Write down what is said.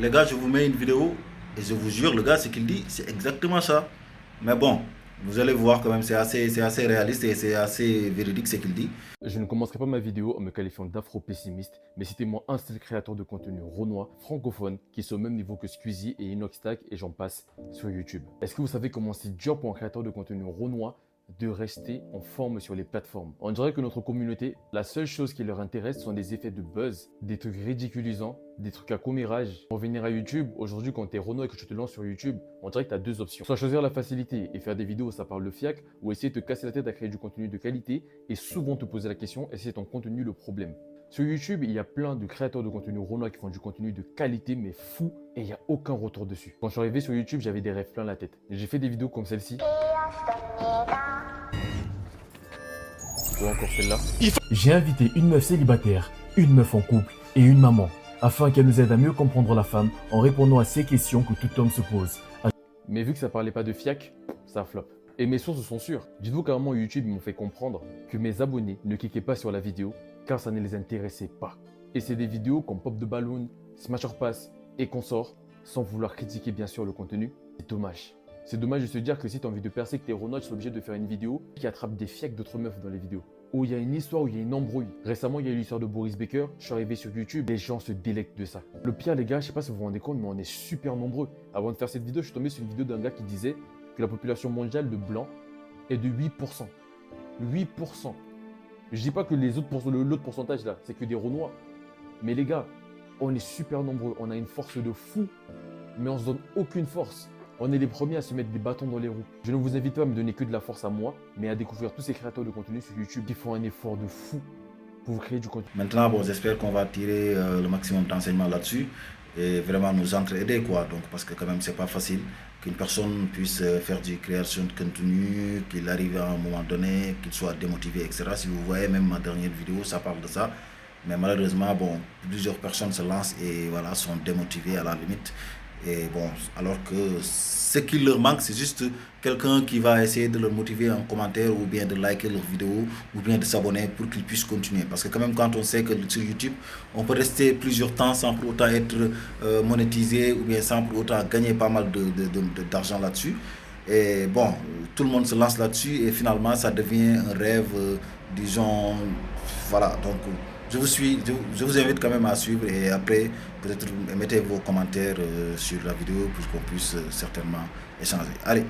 Les gars, je vous mets une vidéo et je vous jure, le gars, ce qu'il dit, c'est exactement ça. Mais bon, vous allez voir quand même, c'est assez réaliste et c'est assez véridique ce qu'il dit. Je ne commencerai pas ma vidéo en me qualifiant d'afro-pessimiste, mais citez-moi un seul créateur de contenu renois, francophone, qui soit au même niveau que Squeezie et Inoxtag et j'en passe sur YouTube. Est-ce que vous savez comment c'est dur pour un créateur de contenu renois de rester en forme sur les plateformes? On dirait que notre communauté, la seule chose qui leur intéresse sont des effets de buzz, des trucs ridiculisants, des trucs à commérage. Pour venir à YouTube, aujourd'hui quand tu es Renault et que tu te lances sur YouTube, on dirait que tu as deux options. Soit choisir la facilité et faire des vidéos où ça parle de fiac, ou essayer de te casser la tête à créer du contenu de qualité et souvent te poser la question, est-ce que c'est ton contenu le problème? Sur YouTube, il y a plein de créateurs de contenu Renoir qui font du contenu de qualité mais fou et il n'y a aucun retour dessus. Quand je suis arrivé sur YouTube, j'avais des rêves plein la tête. J'ai fait des vidéos comme celle-ci. Ou encore celle-là. J'ai invité une meuf célibataire, une meuf en couple et une maman, afin qu'elle nous aide à mieux comprendre la femme en répondant à ces questions que tout homme se pose. Mais vu que ça parlait pas de fiac, ça flop. Et mes sources sont sûres. Dites-vous carrément YouTube m'ont fait comprendre que mes abonnés ne cliquaient pas sur la vidéo car ça ne les intéressait pas. Et c'est des vidéos comme Pop de Balloon, Smash or Pass et consorts, sans vouloir critiquer bien sûr le contenu. C'est dommage. C'est dommage de se dire que si tu as envie de percer, que t'es Renault, tu es obligé de faire une vidéo qui attrape des fiacs d'autres meufs dans les vidéos. Où il y a une histoire, où il y a une embrouille. Récemment, il y a eu l'histoire de Boris Baker. Je suis arrivé sur YouTube, les gens se délectent de ça. Le pire, les gars, je sais pas si vous vous rendez compte, mais on est super nombreux. Avant de faire cette vidéo, je suis tombé sur une vidéo d'un gars qui disait que la population mondiale de blancs est de 8%. 8%. Je dis pas que les autres l'autre pourcentage là, c'est que des Renois. Mais les gars, on est super nombreux. On a une force de fou, mais on se donne aucune force. On est les premiers à se mettre des bâtons dans les roues. Je ne vous invite pas à me donner que de la force à moi, mais à découvrir tous ces créateurs de contenu sur YouTube qui font un effort de fou pour vous créer du contenu. Maintenant, bon, j'espère qu'on va tirer le maximum d'enseignements là-dessus et vraiment nous entraider, quoi. Donc, parce que quand même, c'est pas facile qu'une personne puisse faire du création de contenu, qu'il arrive à un moment donné, qu'il soit démotivé, etc. Si vous voyez, même ma dernière vidéo, ça parle de ça. Mais malheureusement, bon, plusieurs personnes se lancent et voilà, sont démotivées à la limite. Et bon, alors que ce qui leur manque, c'est juste quelqu'un qui va essayer de leur motiver en commentaire ou bien de liker leur vidéo ou bien de s'abonner pour qu'ils puissent continuer. Parce que quand même, quand on sait que sur YouTube, on peut rester plusieurs temps sans pour autant être monétisé ou bien sans pour autant gagner pas mal d'argent là-dessus. Et bon, tout le monde se lance là-dessus et finalement, ça devient un rêve, disons, voilà. Donc, je vous invite quand même à suivre et après, peut-être mettez vos commentaires sur la vidéo pour qu'on puisse certainement échanger. Allez.